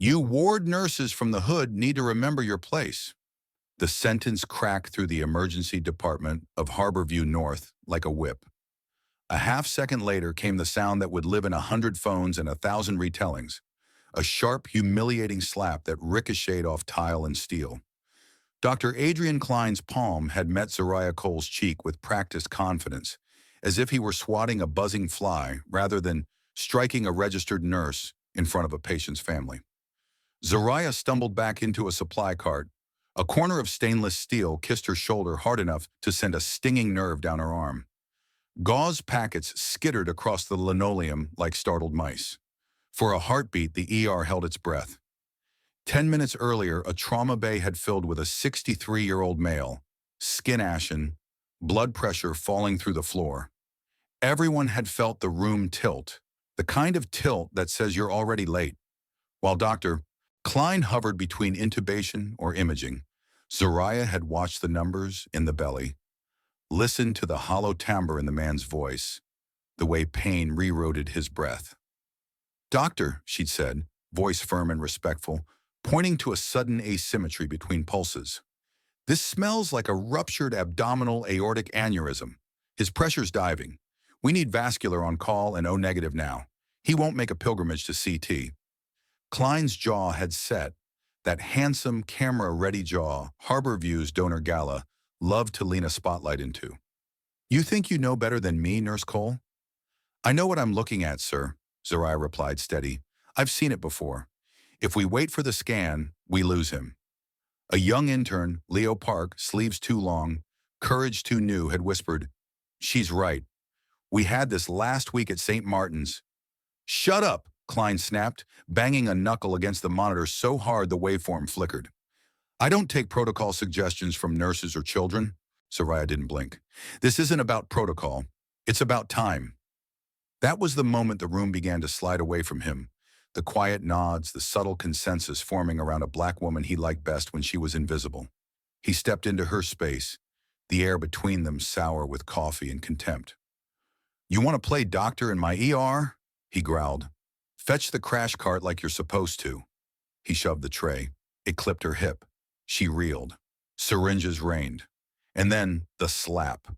You ward nurses from the hood need to remember your place. The sentence cracked through the emergency department of Harborview North like a whip. A half-second later came the sound that would live in 100 phones and 1,000 retellings, a sharp, humiliating slap that ricocheted off tile and steel. Dr. Adrian Klein's palm had met Zariah Cole's cheek with practiced confidence, as if he were swatting a buzzing fly rather than striking a registered nurse in front of a patient's family. Zariah stumbled back into a supply cart. A corner of stainless steel kissed her shoulder hard enough to send a stinging nerve down her arm. Gauze packets skittered across the linoleum like startled mice. For a heartbeat, the ER held its breath. 10 minutes earlier, a trauma bay had filled with a 63-year-old male, skin ashen, blood pressure falling through the floor. Everyone had felt the room tilt, the kind of tilt that says you're already late. While Dr. Klein hovered between intubation or imaging, Zariah had watched the numbers in the belly, listened to the hollow timbre in the man's voice, the way pain rerouted his breath. "Doctor," she'd said, voice firm and respectful, pointing to a sudden asymmetry between pulses. "This smells like a ruptured abdominal aortic aneurysm. His pressure's diving. We need vascular on call and O-negative now. He won't make a pilgrimage to CT." Klein's jaw had set, that handsome, camera-ready jaw Harborview's donor gala loved to lean a spotlight into. "You think you know better than me, Nurse Cole?" "I know what I'm looking at, sir," Zariah replied steady. "I've seen it before. If we wait for the scan, we lose him." A young intern, Leo Park, sleeves too long, courage too new, had whispered, "She's right. We had this last week at St. Martin's." "Shut up," Klein snapped, banging a knuckle against the monitor so hard the waveform flickered. "I don't take protocol suggestions from nurses or children." Zariah didn't blink. "This isn't about protocol. It's about time." That was the moment the room began to slide away from him, the quiet nods, the subtle consensus forming around a black woman he liked best when she was invisible. He stepped into her space, the air between them sour with coffee and contempt. "You want to play doctor in my ER?" he growled. "Fetch the crash cart like you're supposed to." He shoved the tray. It clipped her hip. She reeled. Syringes rained. And then the slap.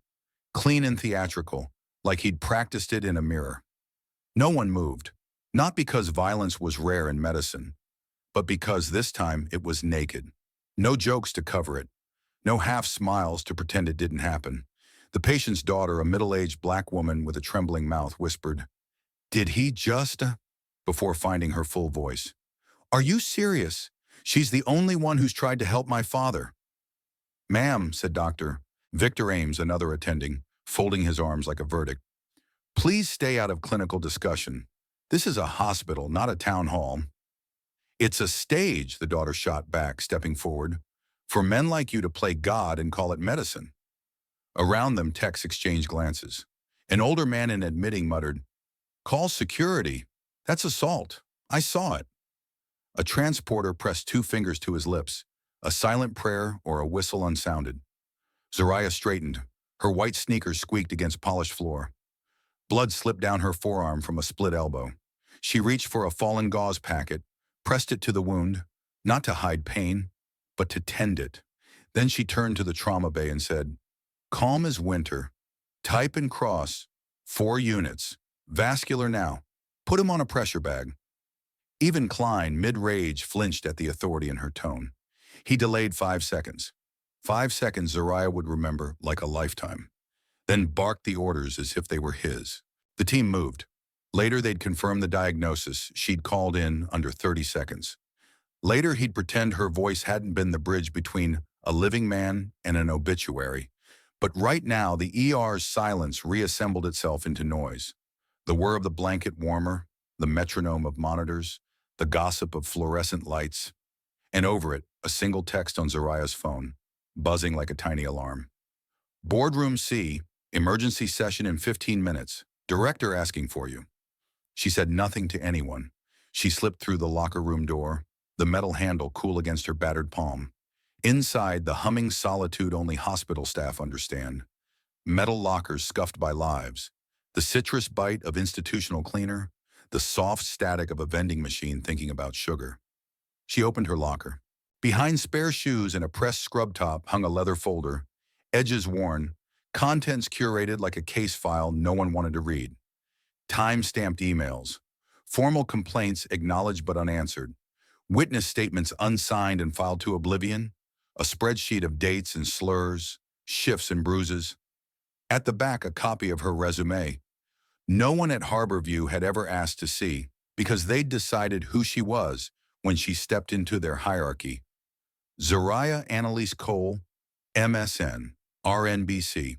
Clean and theatrical, like he'd practiced it in a mirror. No one moved. Not because violence was rare in medicine, but because this time it was naked. No jokes to cover it. No half smiles to pretend it didn't happen. The patient's daughter, a middle-aged black woman with a trembling mouth, whispered, "Did he just—" before finding her full voice. "Are you serious? She's the only one who's tried to help my father." "Ma'am," said Dr. Victor Ames, another attending, folding his arms like a verdict, "please stay out of clinical discussion. This is a hospital, not a town hall." "It's a stage," the daughter shot back, stepping forward, "for men like you to play God and call it medicine." Around them, techs exchanged glances. An older man in admitting muttered, "Call security. That's assault. I saw it." A transporter pressed 2 fingers to his lips, a silent prayer or a whistle unsounded. Zariah straightened. Her white sneakers squeaked against polished floor. Blood slipped down her forearm from a split elbow. She reached for a fallen gauze packet, pressed it to the wound, not to hide pain, but to tend it. Then she turned to the trauma bay and said, "Calm as winter. Type and cross. 4 units. Vascular now. Put him on a pressure bag." Even Klein, mid-rage, flinched at the authority in her tone. He delayed 5 seconds. 5 seconds Zariah would remember like a lifetime. Then barked the orders as if they were his. The team moved. Later they'd confirm the diagnosis she'd called in under 30 seconds. Later he'd pretend her voice hadn't been the bridge between a living man and an obituary. But right now the ER's silence reassembled itself into noise. The whir of the blanket warmer, the metronome of monitors, the gossip of fluorescent lights, and over it, a single text on Zariah's phone, buzzing like a tiny alarm. "Boardroom C, emergency session in 15 minutes. Director asking for you." She said nothing to anyone. She slipped through the locker room door, the metal handle cool against her battered palm. Inside, the humming solitude only hospital staff understand. Metal lockers scuffed by lives. The citrus bite of institutional cleaner. The soft static of a vending machine thinking about sugar. She opened her locker. Behind spare shoes and a pressed scrub top hung a leather folder, edges worn, contents curated like a case file no one wanted to read. Time-stamped emails, formal complaints acknowledged but unanswered, witness statements unsigned and filed to oblivion, a spreadsheet of dates and slurs, shifts and bruises. At the back, a copy of her resume. No one at Harborview had ever asked to see, because they'd decided who she was when she stepped into their hierarchy. Zariah Annalise Cole, MSN, RNBC,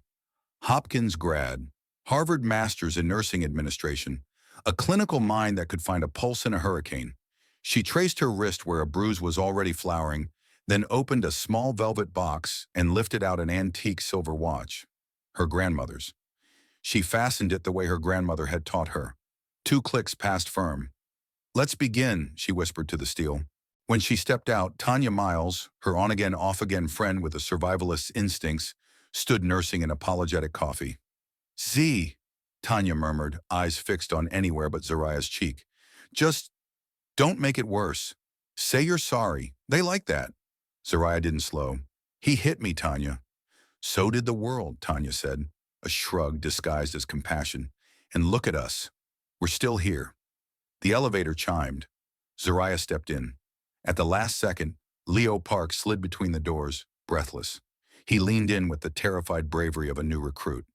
Hopkins grad, Harvard Master's in Nursing Administration, a clinical mind that could find a pulse in a hurricane. She traced her wrist where a bruise was already flowering, then opened a small velvet box and lifted out an antique silver watch, her grandmother's. She fastened it the way her grandmother had taught her. 2 clicks past firm. "Let's begin," she whispered to the steel. When she stepped out, Tanya Miles, her on-again, off-again friend with a survivalist's instincts, stood nursing an apologetic coffee. "Z," Tanya murmured, eyes fixed on anywhere but Zariah's cheek. "Just don't make it worse. Say you're sorry. They like that." Zariah didn't slow. "He hit me, Tanya." "So did the world," Tanya said, a shrug disguised as compassion. "And look at us. We're still here." The elevator chimed. Zariah stepped in. At the last second, Leo Park slid between the doors, breathless. He leaned in with the terrified bravery of a new recruit.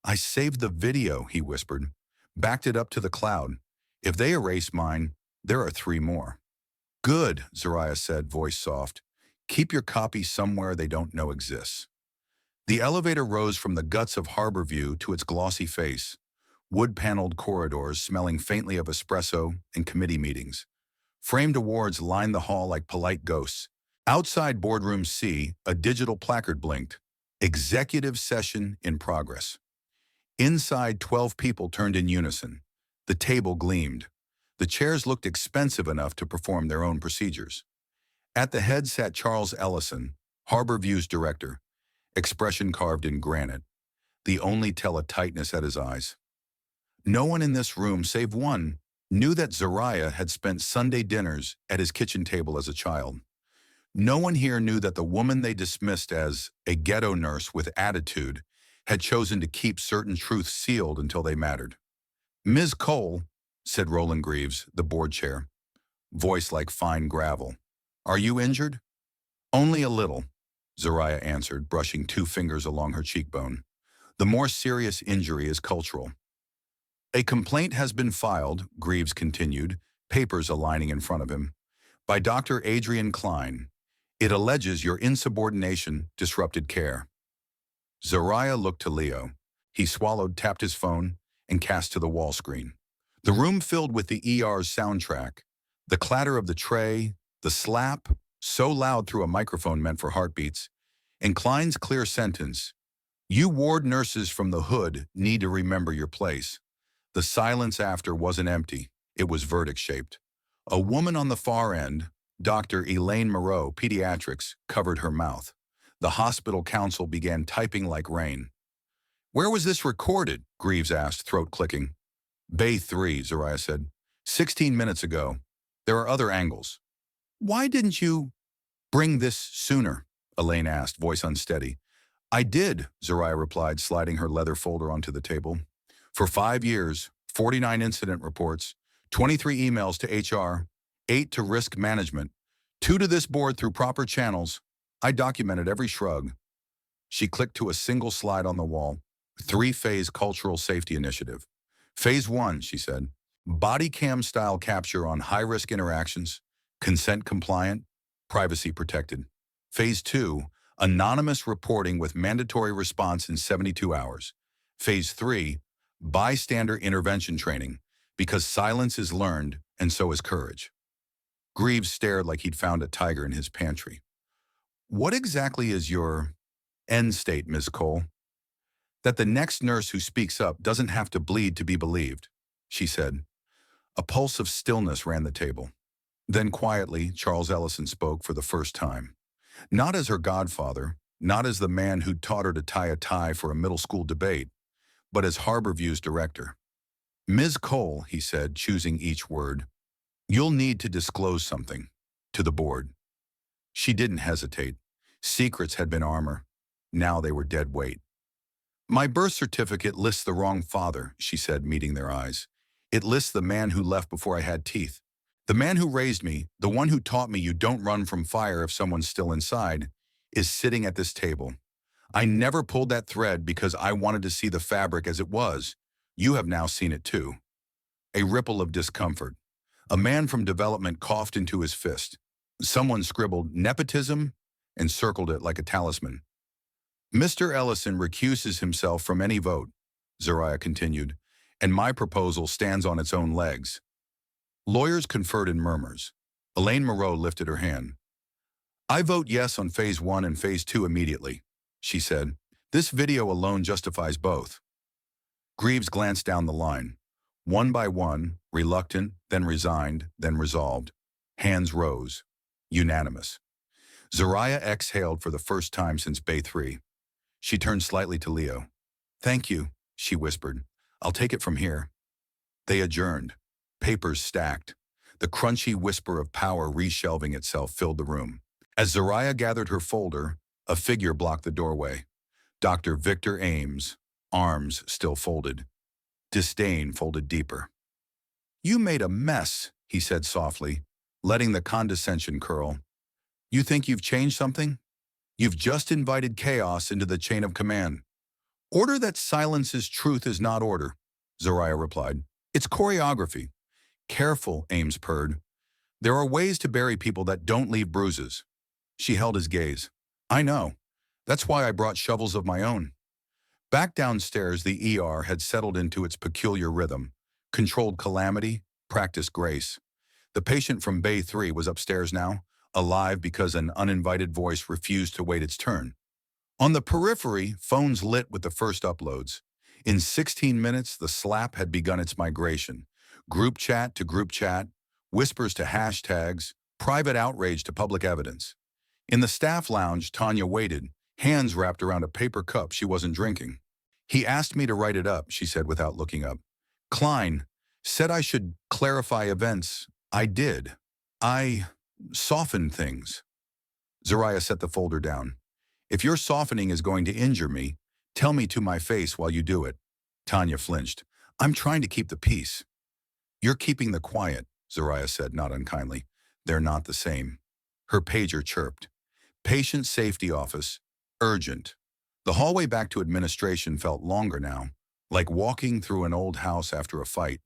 "I saved the video," he whispered. "Backed it up to the cloud. If they erase mine, there are 3 more." "Good," Zariah said, voice soft. "Keep your copy somewhere they don't know exists." The elevator rose from the guts of Harborview to its glossy face, wood-paneled corridors smelling faintly of espresso and committee meetings. Framed awards lined the hall like polite ghosts. Outside boardroom C, a digital placard blinked. "Executive session in progress." Inside, 12 people turned in unison. The table gleamed. The chairs looked expensive enough to perform their own procedures. At the head sat Charles Ellison, Harborview's director, expression carved in granite, the only tell of tightness at his eyes. No one in this room, save one, knew that Zariah had spent Sunday dinners at his kitchen table as a child. No one here knew that the woman they dismissed as a ghetto nurse with attitude had chosen to keep certain truths sealed until they mattered. "Ms. Cole," said Roland Greaves, the board chair, voice like fine gravel. "Are you injured?" "Only a little," Zariah answered, brushing 2 fingers along her cheekbone. "The more serious injury is cultural." "A complaint has been filed," Greaves continued, papers aligning in front of him, "by Dr. Adrian Klein. It alleges your insubordination disrupted care." Zariah looked to Leo. He swallowed, tapped his phone, and cast to the wall screen. The room filled with the ER's soundtrack, the clatter of the tray, the slap, so loud through a microphone meant for heartbeats, and Klein's clear sentence, "You ward nurses from the hood need to remember your place." The silence after wasn't empty. It was verdict-shaped. A woman on the far end, Dr. Elaine Moreau, pediatrics, covered her mouth. The hospital counsel began typing like rain. "Where was this recorded?" Greaves asked, throat clicking. "Bay 3, Zariah said. 16 minutes ago. There are other angles." "Why didn't you bring this sooner?" Elaine asked, voice unsteady. "I did," Zariah replied, sliding her leather folder onto the table. "For 5 years, 49 incident reports, 23 emails to HR, 8 to risk management, 2 to this board through proper channels. I documented every shrug." She clicked to a single slide on the wall. 3-phase cultural safety initiative. "Phase 1, she said, body cam style capture on high-risk interactions, consent compliant, privacy protected. Phase 2, anonymous reporting with mandatory response in 72 hours. Phase 3, bystander intervention training, because silence is learned and so is courage." Greaves stared like he'd found a tiger in his pantry. "What exactly is your end state, Ms. Cole?" "That the next nurse who speaks up doesn't have to bleed to be believed," she said. A pulse of stillness ran the table. Then quietly, Charles Ellison spoke for the first time. Not as her godfather, not as the man who'd taught her to tie a tie for a middle school debate, but as Harborview's director. "Ms. Cole," he said, choosing each word, "you'll need to disclose something. to the board. She didn't hesitate. Secrets had been armor. Now they were dead weight. My birth certificate lists the wrong father, she said, meeting their eyes. It lists the man who left before I had teeth. The man who raised me, the one who taught me you don't run from fire if someone's still inside, is sitting at this table. I never pulled that thread because I wanted to see the fabric as it was. You have now seen it too. A ripple of discomfort. A man from development coughed into his fist. Someone scribbled nepotism and circled it like a talisman. Mr. Ellison recuses himself from any vote, Zariah continued, and my proposal stands on its own legs. Lawyers conferred in murmurs. Elaine Moreau lifted her hand. I vote yes on Phase 1 and Phase 2 immediately, she said. This video alone justifies both. Greaves glanced down the line. One by one, reluctant, then resigned, then resolved. Hands rose. Unanimous. Zariah exhaled for the first time since Bay 3. She turned slightly to Leo. Thank you, she whispered. I'll take it from here. They adjourned. Papers stacked. The crunchy whisper of power reshelving itself filled the room. As Zariah gathered her folder, a figure blocked the doorway. Dr. Victor Ames, arms still folded. Disdain folded deeper. You made a mess, he said softly, letting the condescension curl. You think you've changed something? You've just invited chaos into the chain of command. Order that silences truth is not order, Zariah replied. It's choreography. Careful, Ames purred. There are ways to bury people that don't leave bruises. She held his gaze. I know. That's why I brought shovels of my own. Back downstairs, the ER had settled into its peculiar rhythm, controlled calamity, practiced grace. The patient from Bay 3 was upstairs now, alive because an uninvited voice refused to wait its turn. On the periphery, phones lit with the first uploads. In 16 minutes, the slap had begun its migration. Group chat to group chat, whispers to hashtags, private outrage to public evidence. In the staff lounge, Tanya waited, hands wrapped around a paper cup she wasn't drinking. He asked me to write it up, she said without looking up. Klein said I should clarify events. I did. I softened things. Zariah set the folder down. If your softening is going to injure me, tell me to my face while you do it. Tanya flinched. I'm trying to keep the peace. You're keeping the quiet, Zariah said, not unkindly. They're not the same. Her pager chirped. Patient safety office. Urgent. The hallway back to administration felt longer now, like walking through an old house after a fight.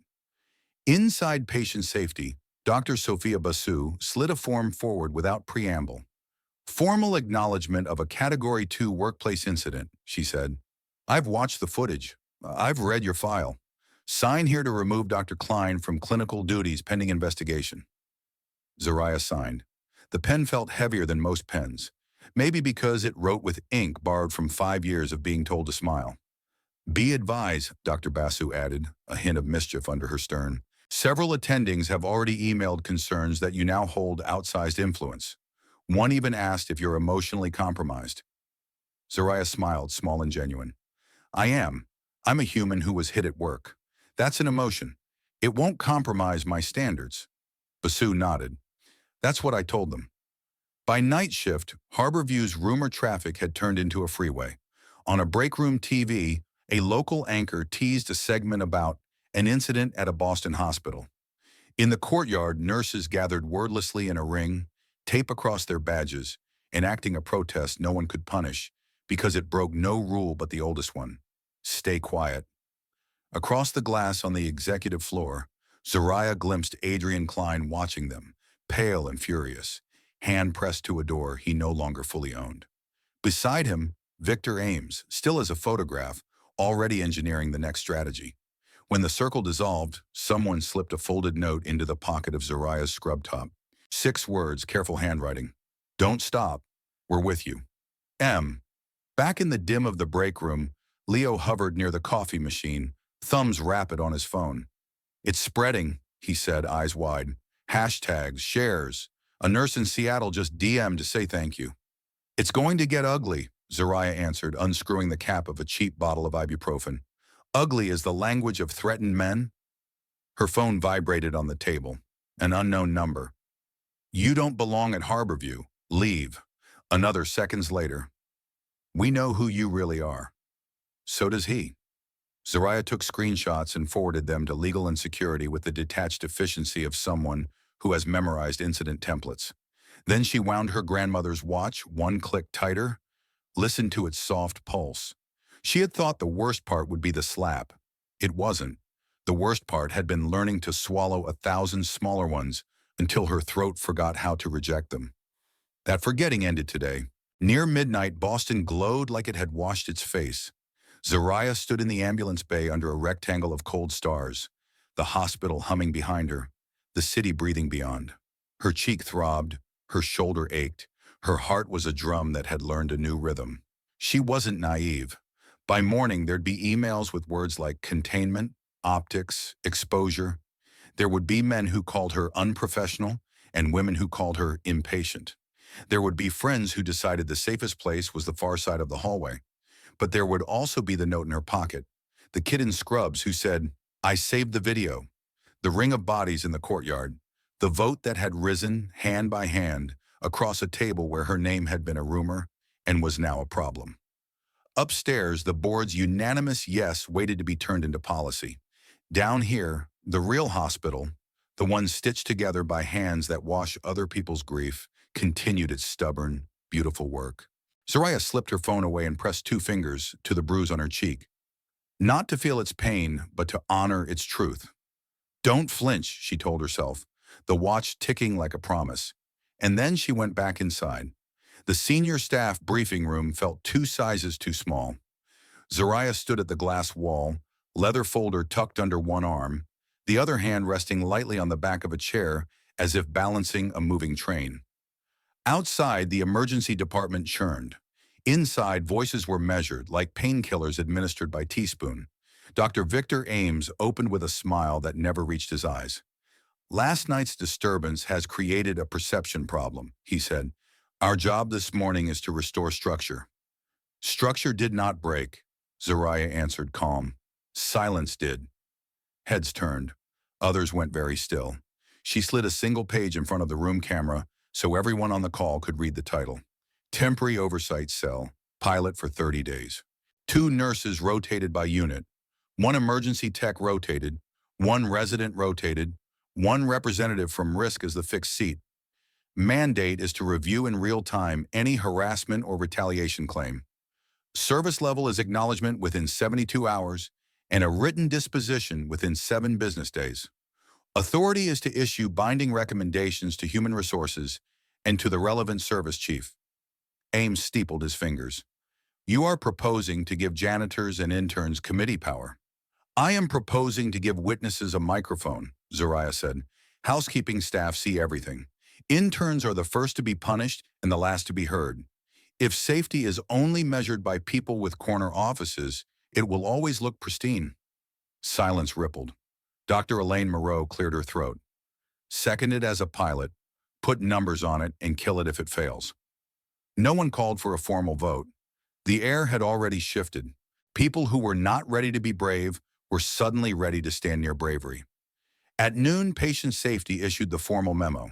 Inside patient safety, Dr. Sophia Basu slid a form forward without preamble. Formal acknowledgement of a Category 2 workplace incident, she said. I've watched the footage. I've read your file. Sign here to remove Dr. Klein from clinical duties pending investigation. Zariah signed. The pen felt heavier than most pens, maybe because it wrote with ink borrowed from 5 years of being told to smile. Be advised, Dr. Basu added, a hint of mischief under her stern. Several attendings have already emailed concerns that you now hold outsized influence. One even asked if you're emotionally compromised. Zariah smiled, small and genuine. I am. I'm a human who was hit at work. That's an emotion. It won't compromise my standards. Basu nodded. That's what I told them. By night shift, Harborview's rumor traffic had turned into a freeway. On a breakroom TV, a local anchor teased a segment about an incident at a Boston hospital. In the courtyard, nurses gathered wordlessly in a ring, tape across their badges, enacting a protest no one could punish because it broke no rule but the oldest one. Stay quiet. Across the glass on the executive floor, Zariah glimpsed Adrian Klein watching them, pale and furious, hand pressed to a door he no longer fully owned. Beside him, Victor Ames, still as a photograph, already engineering the next strategy. When the circle dissolved, someone slipped a folded note into the pocket of Zariah's scrub top. 6 words, careful handwriting. Don't stop. We're with you. M. Back in the dim of the break room, Leo hovered near the coffee machine, thumbs rapid on his phone. It's spreading, he said, eyes wide. Hashtags, shares. A nurse in Seattle just DM'd to say thank you. It's going to get ugly, Zariah answered, unscrewing the cap of a cheap bottle of ibuprofen. Ugly is the language of threatened men? Her phone vibrated on the table. An unknown number. You don't belong at Harborview. Leave. Another seconds later. We know who you really are. So does he. Zariah took screenshots and forwarded them to legal and security with the detached efficiency of someone who has memorized incident templates. Then she wound her grandmother's watch one click tighter, listened to its soft pulse. She had thought the worst part would be the slap. It wasn't. The worst part had been learning to swallow 1,000 smaller ones until her throat forgot how to reject them. That forgetting ended today. Near midnight, Boston glowed like it had washed its face. Zariah stood in the ambulance bay under a rectangle of cold stars, the hospital humming behind her, the city breathing beyond. Her cheek throbbed, her shoulder ached, her heart was a drum that had learned a new rhythm. She wasn't naive. By morning, there'd be emails with words like containment, optics, exposure. There would be men who called her unprofessional and women who called her impatient. There would be friends who decided the safest place was the far side of the hallway. But there would also be the note in her pocket, the kid in scrubs who said, I saved the video, the ring of bodies in the courtyard, the vote that had risen, hand by hand, across a table where her name had been a rumor and was now a problem. Upstairs, the board's unanimous yes waited to be turned into policy. Down here, the real hospital, the one stitched together by hands that wash other people's grief, continued its stubborn, beautiful work. Zariah slipped her phone away and pressed 2 fingers to the bruise on her cheek. Not to feel its pain, but to honor its truth. Don't flinch, she told herself, the watch ticking like a promise. And then she went back inside. The senior staff briefing room felt 2 sizes too small. Zariah stood at the glass wall, leather folder tucked under one arm, the other hand resting lightly on the back of a chair as if balancing a moving train. Outside, the emergency department churned. Inside, voices were measured, like painkillers administered by teaspoon. Dr. Victor Ames opened with a smile that never reached his eyes. Last night's disturbance has created a perception problem, he said. Our job this morning is to restore structure. Structure did not break, Zariah answered, calm. Silence did. Heads turned. Others went very still. She slid a single page in front of the room camera so everyone on the call could read the title. Temporary Oversight Cell, pilot for 30 days. 2 nurses rotated by unit. 1 emergency tech rotated. 1 resident rotated. 1 representative from risk as the fixed seat. Mandate is to review in real time any harassment or retaliation claim. Service level is acknowledgement within 72 hours and a written disposition within 7 business days. Authority is to issue binding recommendations to human resources and to the relevant service chief. Ames steepled his fingers. You are proposing to give janitors and interns committee power. I am proposing to give witnesses a microphone, Zariah said. Housekeeping staff see everything. Interns are the first to be punished and the last to be heard. If safety is only measured by people with corner offices, it will always look pristine. Silence rippled. Dr. Elaine Moreau cleared her throat. Second it as a pilot, put numbers on it, and kill it if it fails. No one called for a formal vote. The air had already shifted. People who were not ready to be brave were suddenly ready to stand near bravery. At noon, Patient Safety issued the formal memo.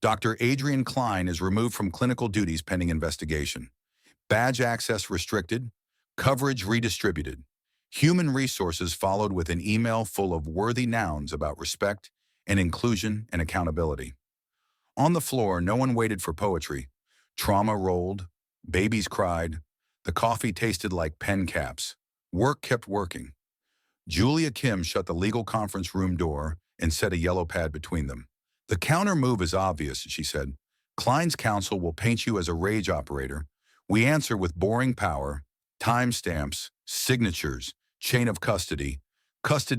Dr. Adrian Klein is removed from clinical duties pending investigation. Badge access restricted, coverage redistributed. Human Resources followed with an email full of worthy nouns about respect and inclusion and accountability. On the floor, no one waited for poetry. Trauma rolled, babies cried, the coffee tasted like pen caps. Work kept working. Julia Kim shut the legal conference room door and set a yellow pad between them. The counter move is obvious, she said. Klein's counsel will paint you as a rage operator. We answer with boring power, timestamps, signatures, chain of custody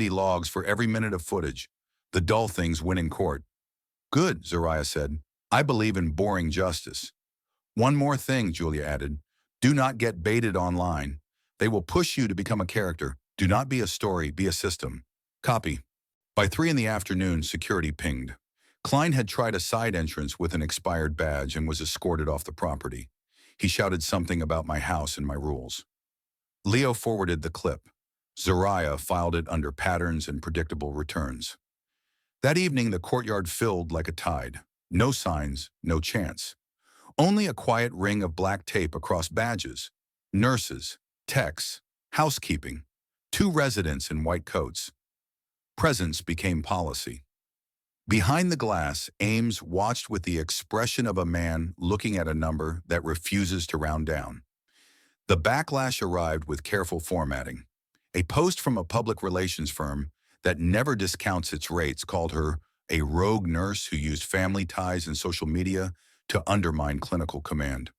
logs for every minute of footage. The dull things win in court. Good, Zariah said. I believe in boring justice. One more thing, Julia added. Do not get baited online. They will push you to become a character. Do not be a story, be a system. Copy. By 3 in the afternoon, security pinged. Klein had tried a side entrance with an expired badge and was escorted off the property. He shouted something about my house and my rules. Leo forwarded the clip. Zariah filed it under patterns and predictable returns. That evening, the courtyard filled like a tide. No signs, no chance. Only a quiet ring of black tape across badges. Nurses, techs, housekeeping. 2 residents in white coats. Presence became policy. Behind the glass, Ames watched with the expression of a man looking at a number that refuses to round down. The backlash arrived with careful formatting. A post from a public relations firm that never discounts its rates called her a rogue nurse who used family ties and social media to undermine clinical command.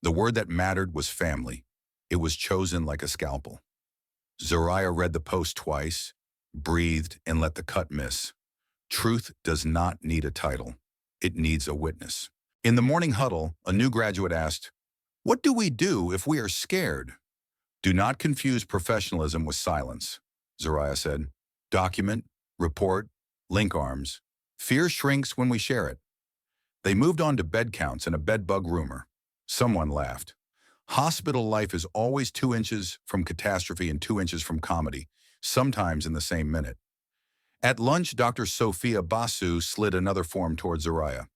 The word that mattered was family. It was chosen like a scalpel. Zariah read the post twice, breathed, and let the cut miss. Truth does not need a title. It needs a witness. In the morning huddle, a new graduate asked, "What do we do if we are scared?" "Do not confuse professionalism with silence," Zariah said. "Document, report, link arms. Fear shrinks when we share it." They moved on to bed counts and a bed bug rumor. Someone laughed. Hospital life is always 2 inches from catastrophe and 2 inches from comedy, sometimes in the same minute. At lunch, Dr. Sophia Basu slid another form towards Zariah.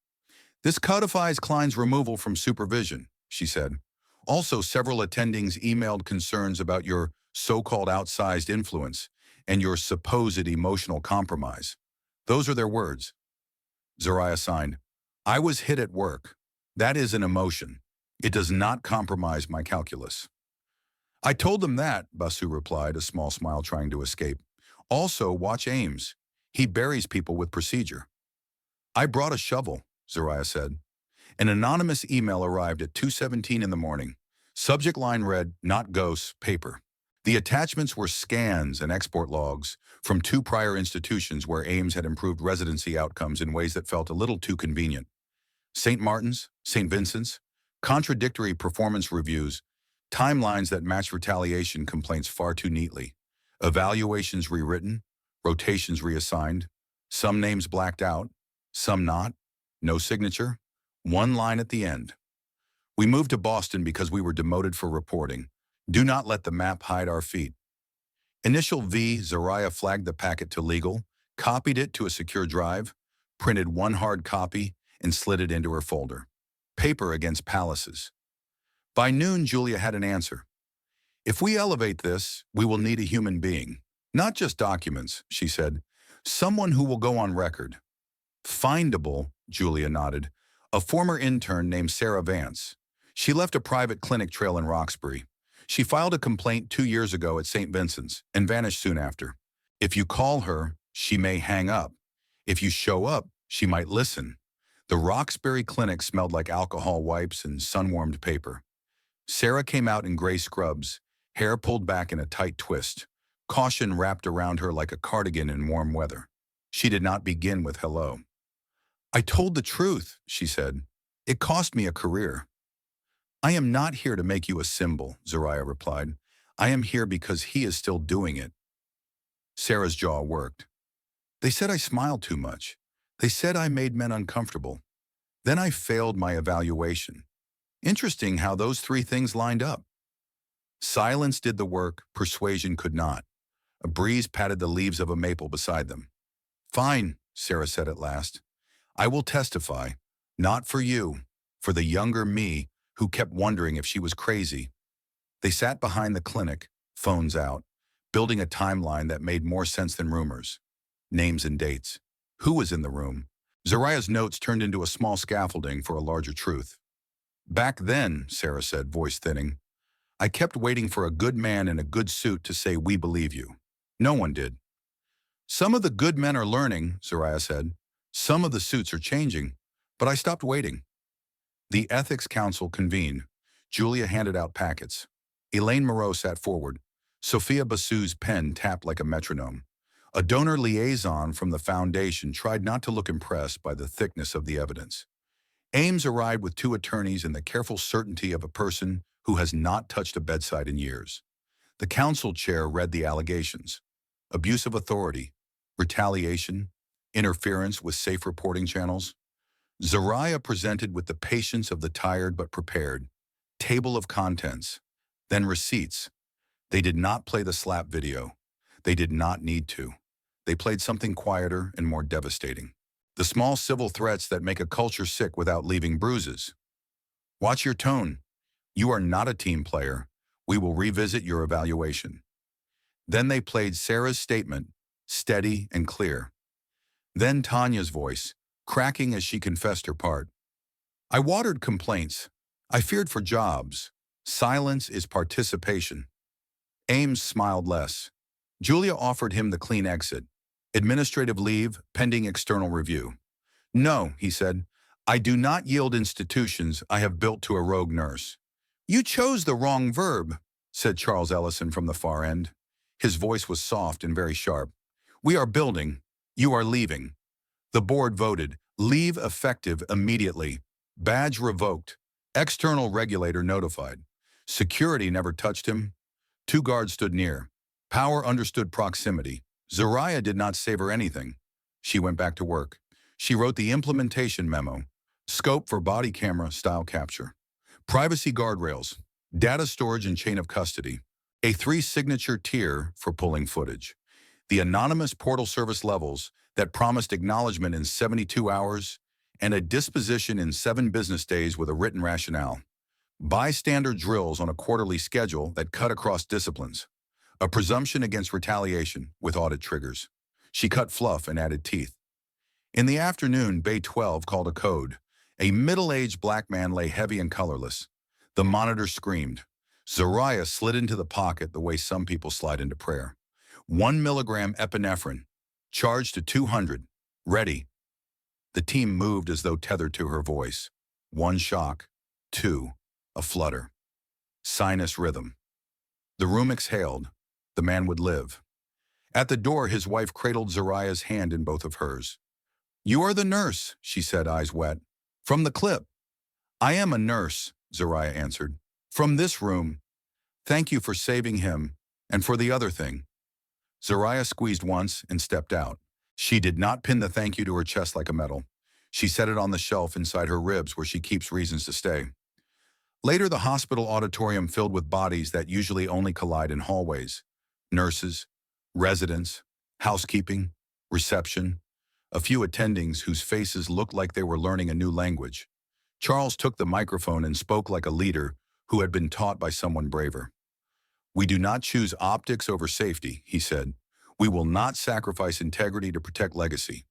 "This codifies Klein's removal from supervision," she said. "Also, several attendings emailed concerns about your so-called outsized influence and your supposed emotional compromise. Those are their words." Zariah signed, "I was hit at work. That is an emotion. It does not compromise my calculus." "I told them that," Basu replied, a small smile trying to escape. "Also, watch Ames. He buries people with procedure." "I brought a shovel," Zariah said. An anonymous email arrived at 2:17 in the morning. Subject line read, "Not ghosts, paper." The attachments were scans and export logs from 2 prior institutions where Ames had improved residency outcomes in ways that felt a little too convenient. St. Martin's, St. Vincent's, contradictory performance reviews, timelines that matched retaliation complaints far too neatly, evaluations rewritten, rotations reassigned, some names blacked out, some not, no signature, 1 line at the end. "We moved to Boston because we were demoted for reporting. Do not let the map hide our feet." Initial V, Zariah flagged the packet to legal, copied it to a secure drive, printed 1 hard copy, and slid it into her folder. Paper against palaces. By noon, Julia had an answer. "If we elevate this, we will need a human being. Not just documents," she said. "Someone who will go on record." "Findable," Julia nodded. "A former intern named Sarah Vance. She left a private clinic trail in Roxbury. She filed a complaint 2 years ago at St. Vincent's and vanished soon after. If you call her, she may hang up. If you show up, she might listen." The Roxbury clinic smelled like alcohol wipes and sun-warmed paper. Sarah came out in gray scrubs, hair pulled back in a tight twist, caution wrapped around her like a cardigan in warm weather. She did not begin with hello. "I told the truth," she said. "It cost me a career." "I am not here to make you a symbol," Zariah replied. "I am here because he is still doing it." Sarah's jaw worked. "They said I smiled too much. They said I made men uncomfortable. Then I failed my evaluation. Interesting how those 3 things lined up." Silence did the work, persuasion could not. A breeze patted the leaves of a maple beside them. "Fine," Sarah said at last. "I will testify. Not for you, for the younger me who kept wondering if she was crazy." They sat behind the clinic, phones out, building a timeline that made more sense than rumors. Names and dates. Who was in the room? Zariah's notes turned into a small scaffolding for a larger truth. "Back then," Sarah said, voice thinning, "I kept waiting for a good man in a good suit to say, 'We believe you.' No one did." "Some of the good men are learning," Zariah said. "Some of the suits are changing. But I stopped waiting." The Ethics Council convened. Julia handed out packets. Elaine Moreau sat forward. Sophia Basu's pen tapped like a metronome. A donor liaison from the foundation tried not to look impressed by the thickness of the evidence. Ames arrived with 2 attorneys and the careful certainty of a person who has not touched a bedside in years. The council chair read the allegations. Abuse of authority, retaliation, interference with safe reporting channels. Zariah presented with the patience of the tired but prepared. Table of contents, then receipts. They did not play the slap video. They did not need to. They played something quieter and more devastating. The small civil threats that make a culture sick without leaving bruises. Watch your tone. You are not a team player. We will revisit your evaluation. Then they played Sarah's statement, steady and clear. Then Tanya's voice, cracking as she confessed her part. I watered complaints. I feared for jobs. Silence is participation. Ames smiled less. Julia offered him the clean exit. Administrative leave, pending external review. No, he said. I do not yield institutions I have built to a rogue nurse. You chose the wrong verb, said Charles Ellison from the far end. His voice was soft and very sharp. We are building. You are leaving. The board voted. Leave effective immediately. Badge revoked. External regulator notified. Security never touched him. 2 guards stood near. Power understood proximity. Zariah did not savor anything. She went back to work. She wrote the implementation memo. Scope for body camera style capture. Privacy guardrails. Data storage and chain of custody. A 3-signature tier for pulling footage. The anonymous portal service levels that promised acknowledgement in 72 hours and a disposition in 7 business days with a written rationale. Bystander drills on a quarterly schedule that cut across disciplines. A presumption against retaliation with audit triggers. She cut fluff and added teeth. In the afternoon, Bay 12 called a code. A middle-aged black man lay heavy and colorless. The monitor screamed. Zariah slid into the pocket the way some people slide into prayer. 1 milligram epinephrine. Charged to 200. Ready. The team moved as though tethered to her voice. 1 shock. 2. A flutter. Sinus rhythm. The room exhaled. The man would live. At the door, his wife cradled Zariah's hand in both of hers. You are the nurse, she said, eyes wet. From the clip. I am a nurse, Zariah answered. From this room. Thank you for saving him, and for the other thing. Zariah squeezed once and stepped out. She did not pin the thank you to her chest like a medal. She set it on the shelf inside her ribs where she keeps reasons to stay. Later, the hospital auditorium filled with bodies that usually only collide in hallways. Nurses, residents, housekeeping, reception, a few attendings whose faces looked like they were learning a new language. Charles took the microphone and spoke like a leader who had been taught by someone braver. We do not choose optics over safety, he said. We will not sacrifice integrity to protect legacy.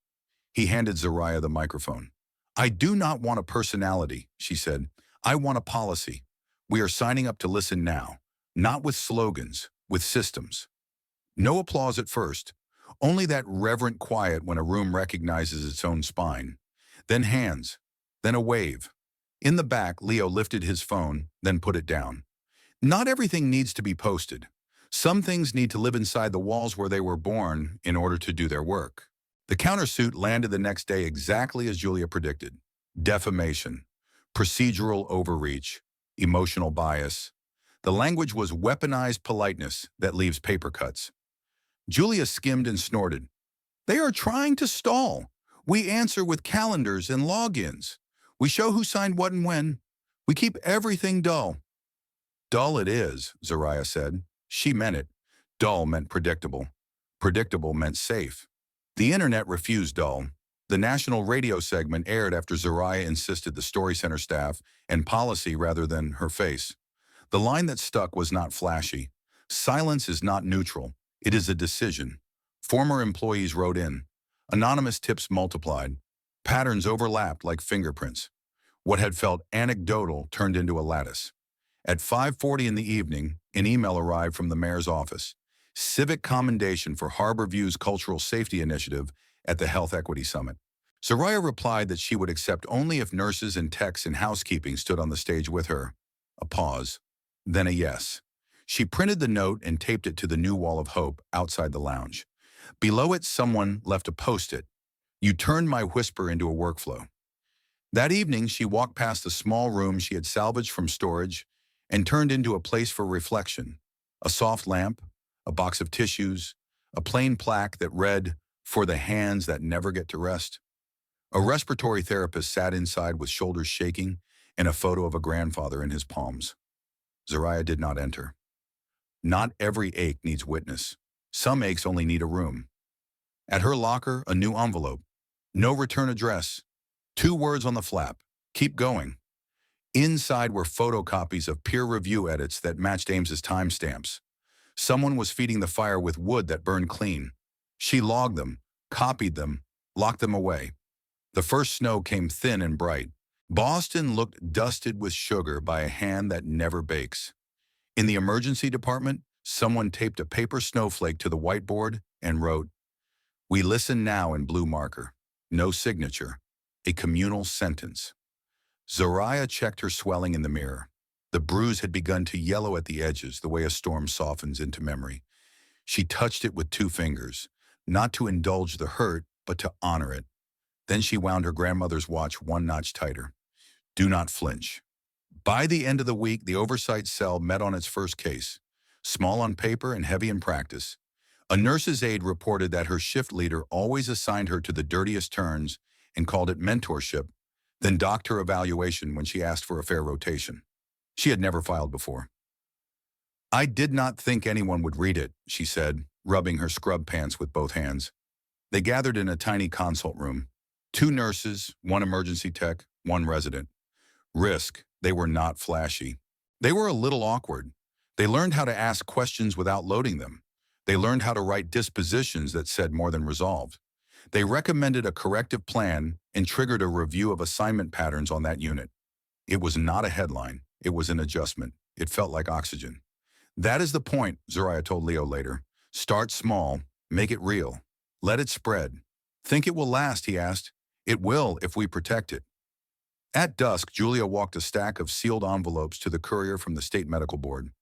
He handed Zariah the microphone. I do not want a personality, she said. I want a policy. We are signing up to listen now, not with slogans, with systems. No applause at first, only that reverent quiet when a room recognizes its own spine. Then hands, then a wave. In the back, Leo lifted his phone, then put it down. Not everything needs to be posted. Some things need to live inside the walls where they were born in order to do their work. The countersuit landed the next day exactly as Julia predicted. Defamation, procedural overreach, emotional bias. The language was weaponized politeness that leaves paper cuts. Julia skimmed and snorted. They are trying to stall. We answer with calendars and logins. We show who signed what and when. We keep everything dull. Dull it is, Zariah said. She meant it. Dull meant predictable. Predictable meant safe. The internet refused dull. The national radio segment aired after Zariah insisted the Story Center staff and policy rather than her face. The line that stuck was not flashy. Silence is not neutral. It is a decision. Former employees wrote in. Anonymous tips multiplied. Patterns overlapped like fingerprints. What had felt anecdotal turned into a lattice. At 5:40 in the evening, an email arrived from the mayor's office. Civic commendation for Harborview's cultural safety initiative at the Health Equity Summit. Zariah replied that she would accept only if nurses and techs in housekeeping stood on the stage with her. A pause, then a yes. She printed the note and taped it to the new wall of hope outside the lounge. Below it, someone left a post-it. You turned my whisper into a workflow. That evening, she walked past the small room she had salvaged from storage and turned into a place for reflection. A soft lamp, a box of tissues, a plain plaque that read, "For the hands that never get to rest." A respiratory therapist sat inside with shoulders shaking and a photo of a grandfather in his palms. Zariah did not enter. Not every ache needs witness. Some aches only need a room. At her locker, a new envelope. No return address. 2 words on the flap. Keep going. Inside were photocopies of peer review edits that matched Ames's timestamps. Someone was feeding the fire with wood that burned clean. She logged them, copied them, locked them away. The first snow came thin and bright. Boston looked dusted with sugar by a hand that never bakes. In the emergency department, someone taped a paper snowflake to the whiteboard and wrote, "We listen now," in blue marker. No signature. A communal sentence. Zariah checked her swelling in the mirror. The bruise had begun to yellow at the edges, the way a storm softens into memory. She touched it with 2 fingers, not to indulge the hurt, but to honor it. Then she wound her grandmother's watch 1 notch tighter. Do not flinch. By the end of the week, the oversight cell met on its first case. Small on paper and heavy in practice. A nurse's aide reported that her shift leader always assigned her to the dirtiest turns and called it mentorship, then docked her evaluation when she asked for a fair rotation. She had never filed before. "I did not think anyone would read it," she said, rubbing her scrub pants with both hands. They gathered in a tiny consult room. 2 nurses, 1 emergency tech, 1 resident. Risk, they were not flashy. They were a little awkward. They learned how to ask questions without loading them. They learned how to write dispositions that said more than resolved. They recommended a corrective plan and triggered a review of assignment patterns on that unit. It was not a headline. It was an adjustment. It felt like oxygen. "That is the point," Zariah told Leo later. "Start small. Make it real. Let it spread." "Think it will last?" he asked. "It will if we protect it." At dusk, Julia walked a stack of sealed envelopes to the courier from the state medical board.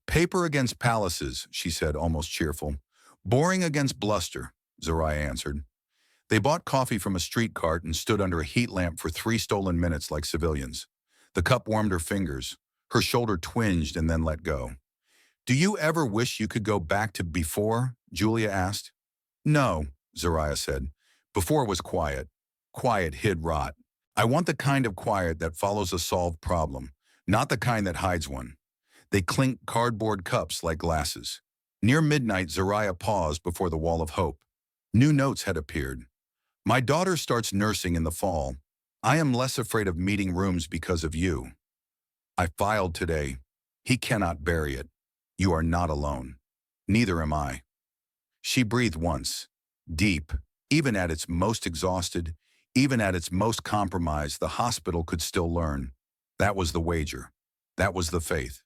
"Paper against palaces," she said, almost cheerful. "Boring against bluster," Zariah answered. They bought coffee from a street cart and stood under a heat lamp for 3 stolen minutes like civilians. The cup warmed her fingers. Her shoulder twinged and then let go. "Do you ever wish you could go back to before?" Julia asked. "No," Zariah said. "Before was quiet. Quiet hid rot. I want the kind of quiet that follows a solved problem, not the kind that hides one." They clinked cardboard cups like glasses. Near midnight, Zariah paused before the wall of hope. New notes had appeared. "My daughter starts nursing in the fall. I am less afraid of meeting rooms because of you. I filed today. He cannot bury it. You are not alone. Neither am I." She breathed once, deep. Even at its most exhausted, even at its most compromised, the hospital could still learn. That was the wager. That was the faith.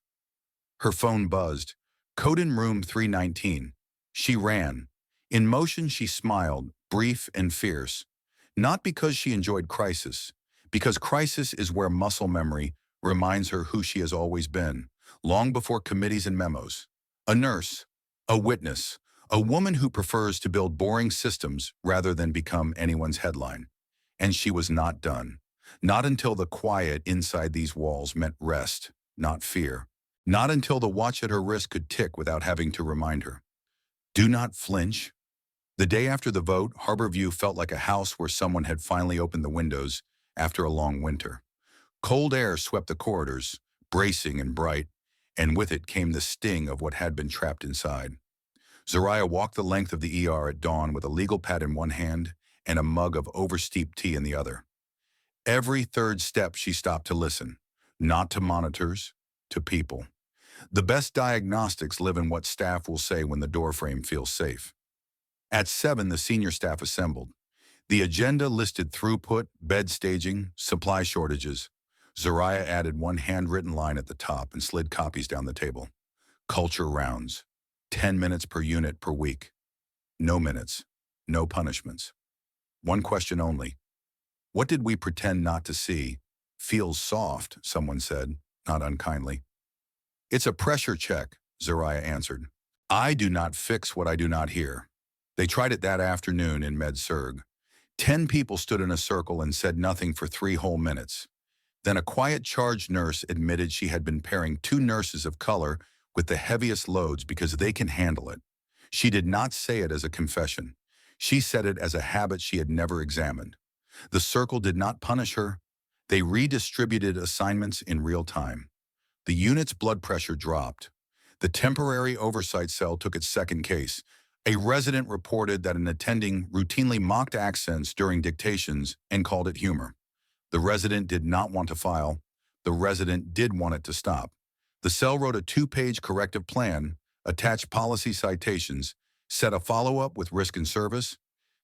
Her phone buzzed. Code in room 319. She ran. In motion, she smiled, brief and fierce. Not because she enjoyed crisis, because crisis is where muscle memory reminds her who she has always been, long before committees and memos. A nurse, a witness, a woman who prefers to build boring systems rather than become anyone's headline. And she was not done. Not until the quiet inside these walls meant rest, not fear. Not until the watch at her wrist could tick without having to remind her. Do not flinch. The day after the vote, Harborview felt like a house where someone had finally opened the windows after a long winter. Cold air swept the corridors, bracing and bright, and with it came the sting of what had been trapped inside. Zariah walked the length of the ER at dawn with a legal pad in one hand and a mug of oversteeped tea in the other. Every third step she stopped to listen, not to monitors, to people. The best diagnostics live in what staff will say when the doorframe feels safe. At 7, the senior staff assembled. The agenda listed throughput, bed staging, supply shortages. Zariah added one handwritten line at the top and slid copies down the table. Culture rounds. 10 minutes per unit per week. No minutes. No punishments. One question only. What did we pretend not to see? Feels soft, someone said, not unkindly. It's a pressure check, Zariah answered. I do not fix what I do not hear. They tried it that afternoon in Med-Surg. 10 people stood in a circle and said nothing for 3 whole minutes. Then a quiet charge nurse admitted she had been pairing 2 nurses of color with the heaviest loads because they can handle it. She did not say it as a confession. She said it as a habit she had never examined. The circle did not punish her. They redistributed assignments in real time. The unit's blood pressure dropped. The temporary oversight cell took its second case, A resident reported that an attending routinely mocked accents during dictations and called it humor. The resident did not want to file. The resident did want it to stop. The cell wrote a 2-page corrective plan, attached policy citations, set a follow-up with risk and service.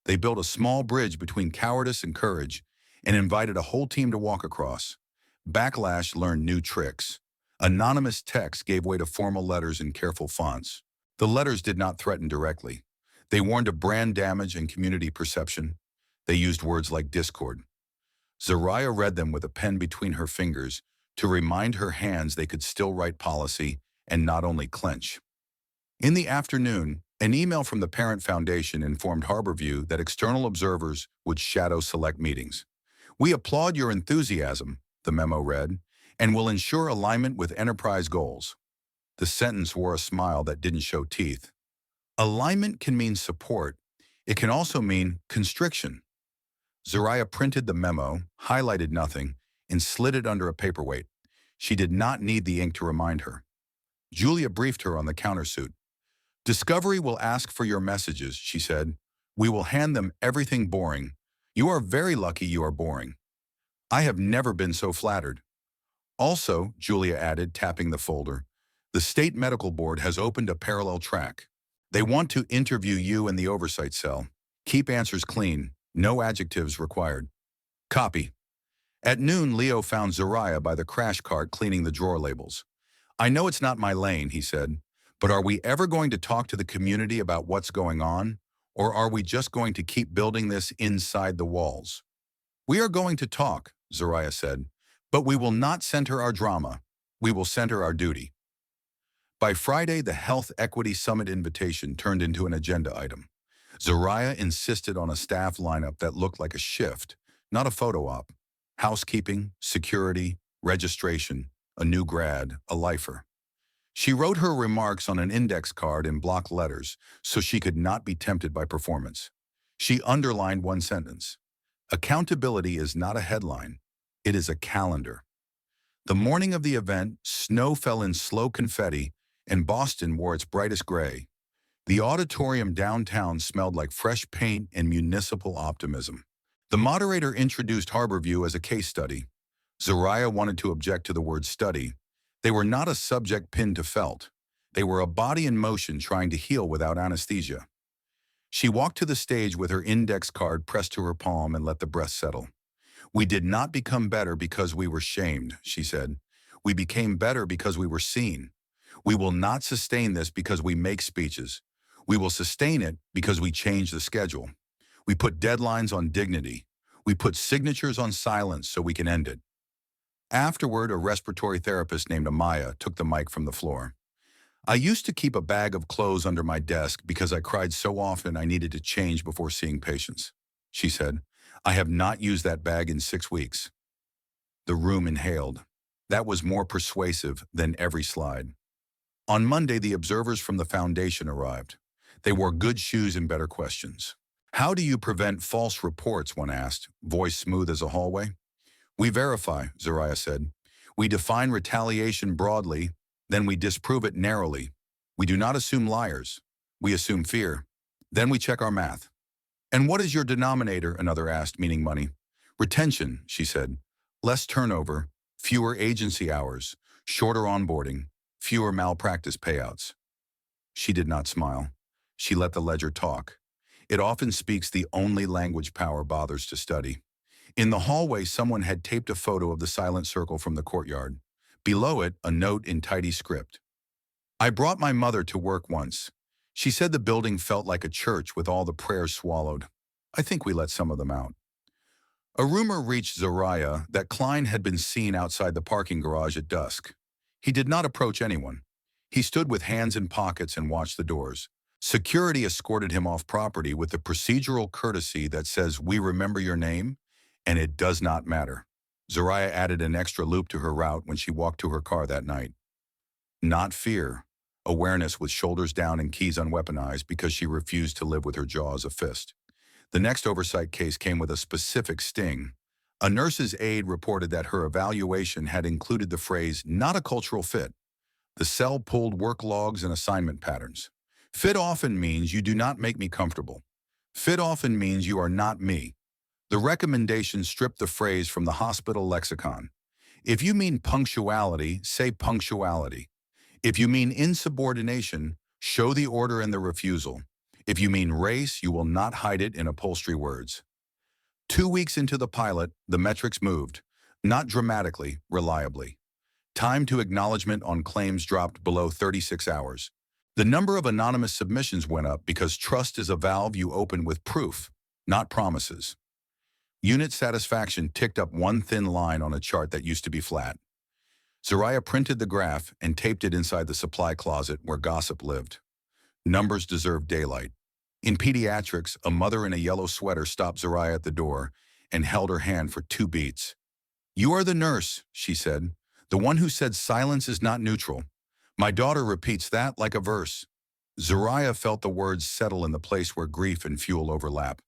They built a small bridge between cowardice and courage and invited a whole team to walk across. Backlash learned new tricks. Anonymous text gave way to formal letters in careful fonts. The letters did not threaten directly. They warned of brand damage and community perception. They used words like discord. Zariah read them with a pen between her fingers to remind her hands they could still write policy and not only clench. In the afternoon, an email from the parent foundation informed Harborview that external observers would shadow select meetings. "We applaud your enthusiasm," the memo read, "and will ensure alignment with enterprise goals." The sentence wore a smile that didn't show teeth. Alignment can mean support. It can also mean constriction. Zariah printed the memo, highlighted nothing, and slid it under a paperweight. She did not need the ink to remind her. Julia briefed her on the countersuit. "Discovery will ask for your messages," she said. "We will hand them everything boring. You are very lucky you are boring." "I have never been so flattered." "Also," Julia added, tapping the folder, "the State Medical Board has opened a parallel track. They want to interview you in the oversight cell. Keep answers clean. No adjectives required." Copy. At noon, Leo found Zariah by the crash cart cleaning the drawer labels. "I know it's not my lane," he said, "but are we ever going to talk to the community about what's going on? Or are we just going to keep building this inside the walls?" "We are going to talk," Zariah said, "but we will not center our drama. We will center our duty." By Friday, the Health Equity Summit invitation turned into an agenda item. Zariah insisted on a staff lineup that looked like a shift, not a photo op. Housekeeping, security, registration, a new grad, a lifer. She wrote her remarks on an index card in block letters so she could not be tempted by performance. She underlined one sentence. "Accountability is not a headline. It is a calendar." The morning of the event, snow fell in slow confetti, and Boston wore its brightest gray. The auditorium downtown smelled like fresh paint and municipal optimism. The moderator introduced Harborview as a case study. Zariah wanted to object to the word study. They were not a subject pinned to felt. They were a body in motion trying to heal without anesthesia. She walked to the stage with her index card pressed to her palm and let the breath settle. "We did not become better because we were shamed," she said. "We became better because we were seen. We will not sustain this because we make speeches. We will sustain it because we change the schedule. We put deadlines on dignity. We put signatures on silence so we can end it." Afterward, a respiratory therapist named Amaya took the mic from the floor. "I used to keep a bag of clothes under my desk because I cried so often I needed to change before seeing patients," she said. "I have not used that bag in 6 weeks." The room inhaled. That was more persuasive than every slide. On Monday, the observers from the foundation arrived. They wore good shoes and better questions. "How do you prevent false reports?" one asked, voice smooth as a hallway. "We verify," Zariah said. "We define retaliation broadly, then we disprove it narrowly. We do not assume liars. We assume fear. Then we check our math." "And what is your denominator?" another asked, meaning money. "Retention," she said. "Less turnover, fewer agency hours, shorter onboarding, fewer malpractice payouts." She did not smile. She let the ledger talk. It often speaks the only language power bothers to study. In the hallway, someone had taped a photo of the silent circle from the courtyard. Below it, a note in tidy script. "I brought my mother to work once. She said the building felt like a church with all the prayers swallowed. I think we let some of them out." A rumor reached Zariah that Klein had been seen outside the parking garage at dusk. He did not approach anyone. He stood with hands in pockets and watched the doors. Security escorted him off property with the procedural courtesy that says, "We remember your name, and it does not matter." Zariah added an extra loop to her route when she walked to her car that night. Not fear, awareness with shoulders down and keys unweaponized because she refused to live with her jaw as a fist. The next oversight case came with a specific sting. A nurse's aide reported that her evaluation had included the phrase, "not a cultural fit." The cell pulled work logs and assignment patterns. Fit often means you do not make me comfortable. Fit often means you are not me. The recommendation stripped the phrase from the hospital lexicon. If you mean punctuality, say punctuality. If you mean insubordination, show the order and the refusal. If you mean race, you will not hide it in upholstery words. 2 weeks into the pilot, the metrics moved. Not dramatically, reliably. Time to acknowledgement on claims dropped below 36 hours. The number of anonymous submissions went up because trust is a valve you open with proof, not promises. Unit satisfaction ticked up one thin line on a chart that used to be flat. Zariah printed the graph and taped it inside the supply closet where gossip lived. Numbers deserve daylight. In pediatrics, a mother in a yellow sweater stopped Zariah at the door and held her hand for 2 beats. "You are the nurse," she said, "the one who said silence is not neutral. My daughter repeats that like a verse." Zariah felt the words settle in the place where grief and fuel overlap.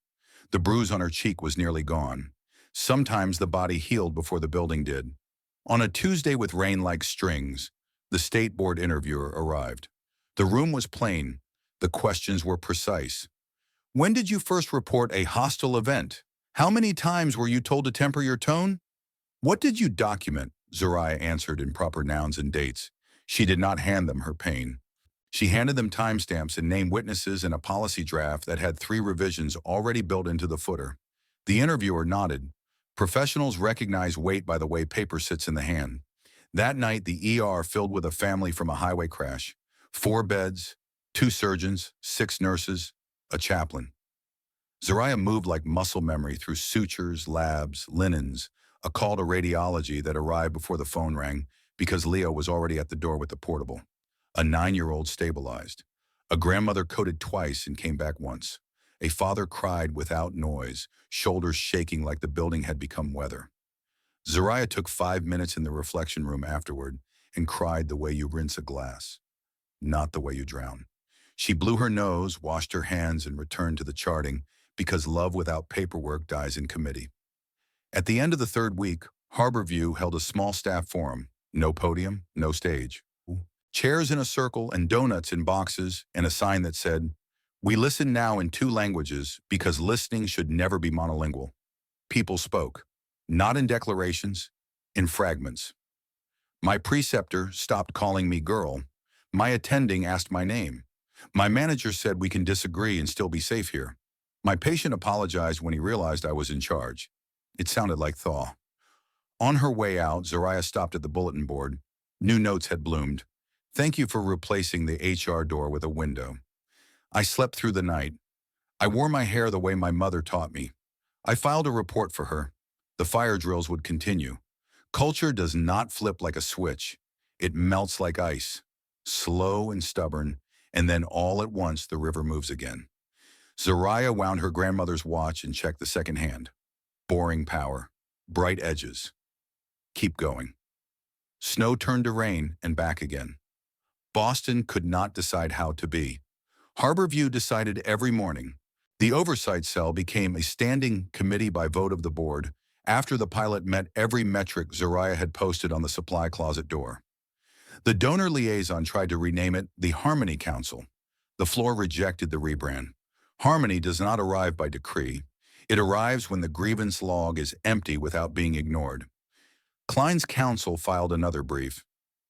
The bruise on her cheek was nearly gone. Sometimes the body healed before the building did. On a Tuesday with rain like strings, the state board interviewer arrived. The room was plain. The questions were precise. "When did you first report a hostile event? How many times were you told to temper your tone?" "What did you document?" Zariah answered in proper nouns and dates. She did not hand them her pain. She handed them timestamps and named witnesses in a policy draft that had 3 revisions already built into the footer. The interviewer nodded. Professionals recognize weight by the way paper sits in the hand. That night, the ER filled with a family from a highway crash. 4 beds, 2 surgeons, 6 nurses, a chaplain. Zariah moved like muscle memory through sutures, labs, linens, a call to radiology that arrived before the phone rang because Leo was already at the door with the portable. A 9-year-old stabilized. A grandmother coded twice and came back once. A father cried without noise, shoulders shaking like the building had become weather. Zariah took 5 minutes in the reflection room afterward and cried the way you rinse a glass, not the way you drown. She blew her nose, washed her hands, and returned to the charting because love without paperwork dies in committee. At the end of the 3rd week, Harborview held a small staff forum. No podium, no stage. Chairs in a circle and donuts in boxes and a sign that said, "We listen now in 2 languages because listening should never be monolingual." People spoke, not in declarations, in fragments. My preceptor stopped calling me girl. My attending asked my name. My manager said we can disagree and still be safe here. My patient apologized when he realized I was in charge. It sounded like thaw. On her way out, Zariah stopped at the bulletin board. New notes had bloomed. "Thank you for replacing the HR door with a window." I slept through the night. I wore my hair the way my mother taught me. I filed a report for her. The fire drills would continue. Culture does not flip like a switch. It melts like ice, slow and stubborn, and then all at once the river moves again. Zariah wound her grandmother's watch and checked the second hand. Boring power, bright edges. Keep going. Snow turned to rain and back again. Boston could not decide how to be. Harborview decided every morning. The oversight cell became a standing committee by vote of the board after the pilot met every metric Zariah had posted on the supply closet door. The donor liaison tried to rename it the Harmony Council. The floor rejected the rebrand. Harmony does not arrive by decree. It arrives when the grievance log is empty without being ignored. Klein's counsel filed another brief.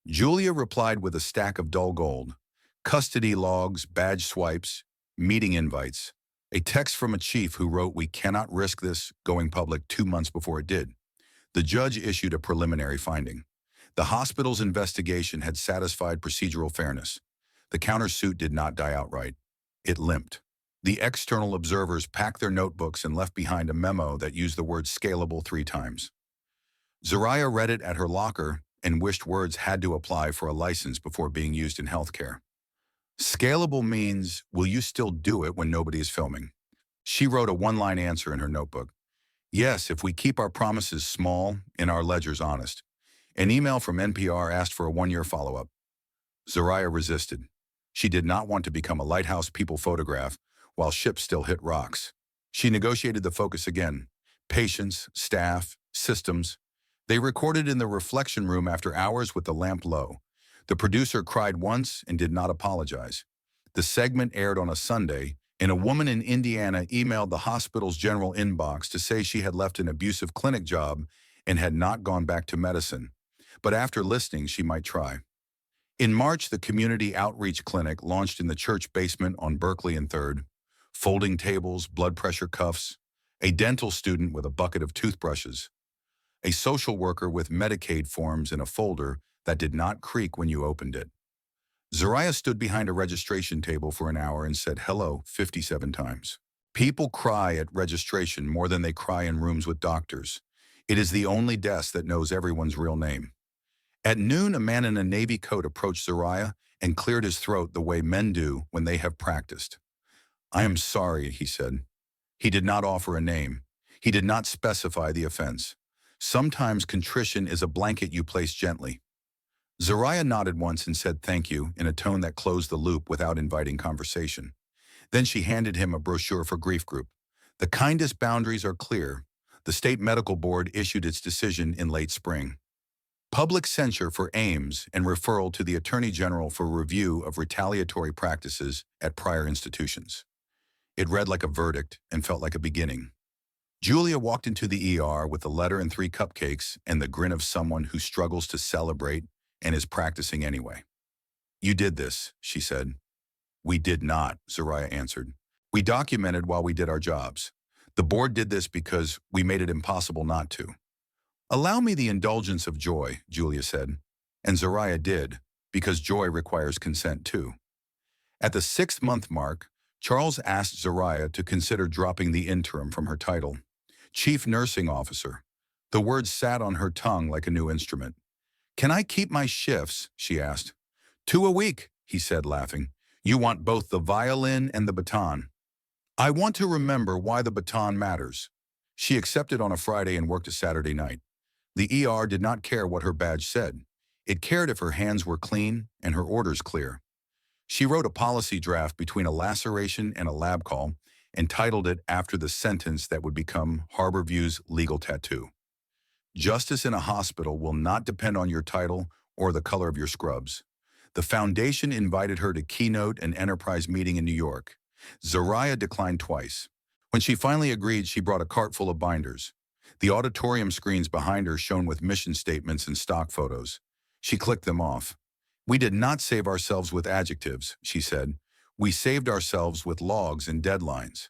Julia replied with a stack of dull gold. Custody logs, badge swipes, meeting invites. A text from a chief who wrote, "We cannot risk this going public 2 months before it did." The judge issued a preliminary finding. The hospital's investigation had satisfied procedural fairness. The countersuit did not die outright. It limped. The external observers packed their notebooks and left behind a memo that used the word scalable 3 times. Zariah read it at her locker and wished words had to apply for a license before being used in healthcare. Scalable means, will you still do it when nobody is filming? She wrote a 1-line answer in her notebook. Yes, if we keep our promises small and our ledgers honest. An email from NPR asked for a 1-year follow-up. Zariah resisted. She did not want to become a lighthouse people photograph while ships still hit rocks. She negotiated the focus again. Patients, staff, systems. They recorded in the reflection room after hours with the lamp low. The producer cried once and did not apologize. The segment aired on a Sunday, and a woman in Indiana emailed the hospital's general inbox to say she had left an abusive clinic job and had not gone back to medicine. But after listening, she might try. In March, the Community Outreach Clinic launched in the church basement on Berkeley and 3rd. Folding tables, blood pressure cuffs, a dental student with a bucket of toothbrushes, a social worker with Medicaid forms in a folder that did not creak when you opened it. Zariah stood behind a registration table for an hour and said hello 57 times. People cry at registration more than they cry in rooms with doctors. It is the only desk that knows everyone's real name. At noon, a man in a navy coat approached Zariah and cleared his throat the way men do when they have practiced. "I am sorry," he said. He did not offer a name. He did not specify the offense. Sometimes contrition is a blanket you place gently. Zariah nodded once and said thank you in a tone that closed the loop without inviting conversation. Then she handed him a brochure for Grief Group. The kindest boundaries are clear. The state medical board issued its decision in late spring. Public censure for Ames and referral to the Attorney General for review of retaliatory practices at prior institutions. It read like a verdict and felt like a beginning. Julia walked into the ER with a letter and 3 cupcakes and the grin of someone who struggles to celebrate and is practicing anyway. "You did this," she said. "We did not," Zariah answered. "We documented while we did our jobs. The board did this because we made it impossible not to." "Allow me the indulgence of joy," Julia said. And Zariah did, because joy requires consent too. At the 6th-month mark, Charles asked Zariah to consider dropping the interim from her title. Chief Nursing Officer. The word sat on her tongue like a new instrument. "Can I keep my shifts?" she asked. "2 a week," he said, laughing. "You want both the violin and the baton." "I want to remember why the baton matters." She accepted on a Friday and worked a Saturday night. The ER did not care what her badge said. It cared if her hands were clean and her orders clear. She wrote a policy draft between a laceration and a lab call and titled it after the sentence that would become Harborview's legal tattoo. "Justice in a hospital will not depend on your title or the color of your scrubs." The foundation invited her to keynote an enterprise meeting in New York. Zariah declined twice. When she finally agreed, she brought a cart full of binders. The auditorium screens behind her shone with mission statements and stock photos. She clicked them off. "We did not save ourselves with adjectives," she said. "We saved ourselves with logs and deadlines.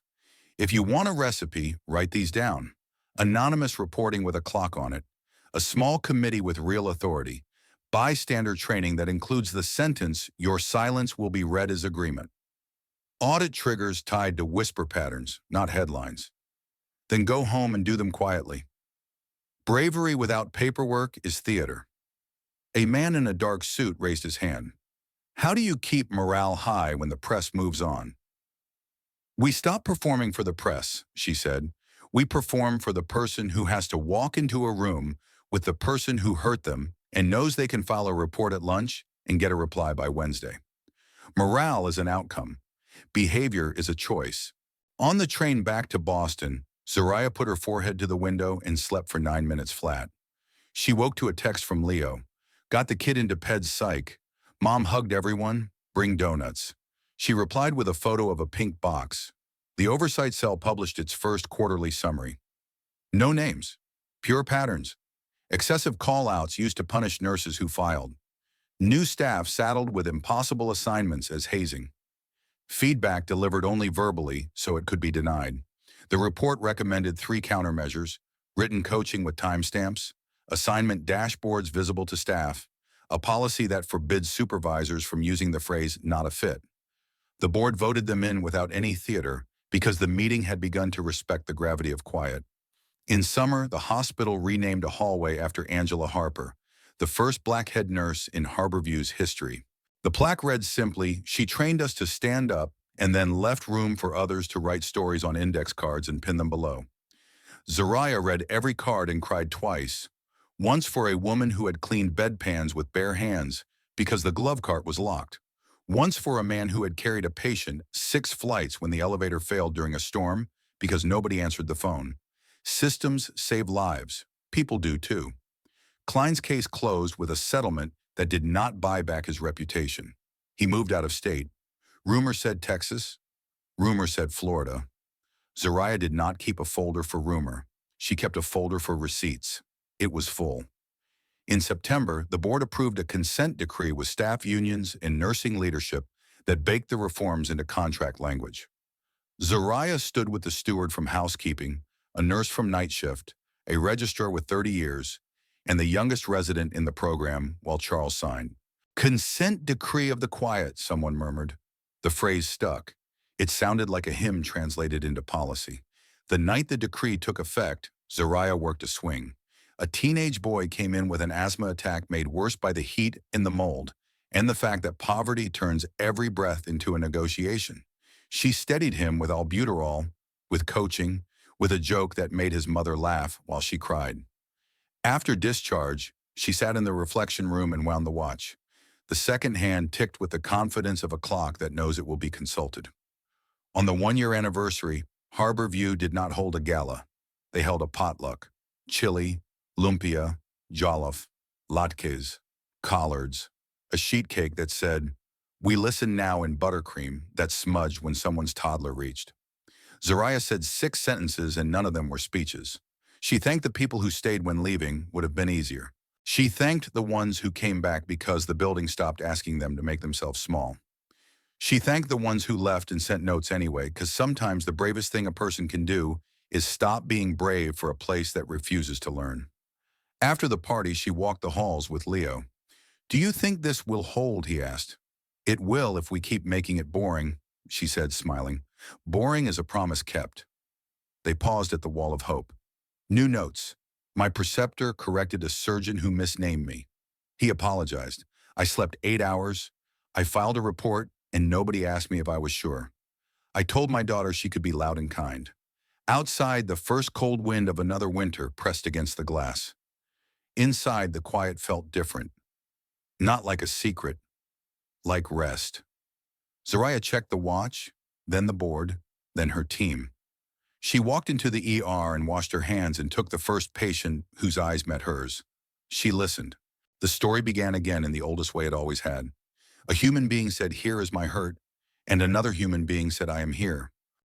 If you want a recipe, write these down. Anonymous reporting with a clock on it. A small committee with real authority. Bystander training that includes the sentence, 'Your silence will be read as agreement.' Audit triggers tied to whisper patterns, not headlines. Then go home and do them quietly. Bravery without paperwork is theater." A man in a dark suit raised his hand. "How do you keep morale high when the press moves on?" "We stop performing for the press," she said. "We perform for the person who has to walk into a room with the person who hurt them and knows they can file a report at lunch and get a reply by Wednesday." Morale is an outcome. Behavior is a choice. On the train back to Boston, Zariah put her forehead to the window and slept for 9 minutes flat. She woke to a text from Leo. "Got the kid into Ped's psych. Mom hugged everyone. Bring donuts." She replied with a photo of a pink box. The oversight cell published its first quarterly summary. No names. Pure patterns. Excessive call-outs used to punish nurses who filed. New staff saddled with impossible assignments as hazing. Feedback delivered only verbally, so it could be denied. The report recommended 3 countermeasures: written coaching with timestamps, assignment dashboards visible to staff, a policy that forbids supervisors from using the phrase "not a fit." The board voted them in without any theater because the meeting had begun to respect the gravity of quiet. In summer, the hospital renamed a hallway after Angela Harper, the first black head nurse in Harborview's history. The plaque read simply, "She trained us to stand up and then left room for others to write stories on index cards and pin them below." Zariah read every card and cried twice. Once for a woman who had cleaned bedpans with bare hands because the glove cart was locked. Once for a man who had carried a patient 6 flights when the elevator failed during a storm because nobody answered the phone. Systems save lives. People do too. Klein's case closed with a settlement that did not buy back his reputation. He moved out of state. Rumor said Texas. Rumor said Florida. Zariah did not keep a folder for rumor. She kept a folder for receipts. It was full. In September, the board approved a consent decree with staff unions and nursing leadership that baked the reforms into contract language. Zariah stood with the steward from housekeeping, a nurse from night shift, a registrar with 30 years, and the youngest resident in the program while Charles signed. "Consent decree of the quiet," someone murmured. The phrase stuck. It sounded like a hymn translated into policy. The night the decree took effect, Zariah worked a swing. A teenage boy came in with an asthma attack made worse by the heat and the mold, and the fact that poverty turns every breath into a negotiation. She steadied him with albuterol, with coaching, with a joke that made his mother laugh while she cried. After discharge, she sat in the reflection room and wound the watch. The second hand ticked with the confidence of a clock that knows it will be consulted. On the one-year anniversary, Harbor View did not hold a gala. They held a potluck. Chili, lumpia, jollof, latkes, collards, a sheet cake that said, "We listen now," in buttercream that smudged when someone's toddler reached. Zariah said 6 sentences and none of them were speeches. She thanked the people who stayed when leaving would have been easier. She thanked the ones who came back because the building stopped asking them to make themselves small. She thanked the ones who left and sent notes anyway, because sometimes the bravest thing a person can do is stop being brave for a place that refuses to learn. After the party, she walked the halls with Leo. "Do you think this will hold?" he asked. "It will if we keep making it boring," she said, smiling. "Boring is a promise kept." They paused at the wall of hope. New notes. "My preceptor corrected a surgeon who misnamed me. He apologized. I slept 8 hours. I filed a report, and nobody asked me if I was sure. I told my daughter she could be loud and kind." Outside, the first cold wind of another winter pressed against the glass. Inside, the quiet felt different. Not like a secret, like rest. Zariah checked the watch, then the board, then her team. She walked into the ER and washed her hands and took the first patient whose eyes met hers. She listened. The story began again in the oldest way it always had. A human being said, "Here is my hurt," and another human being said, "I am here."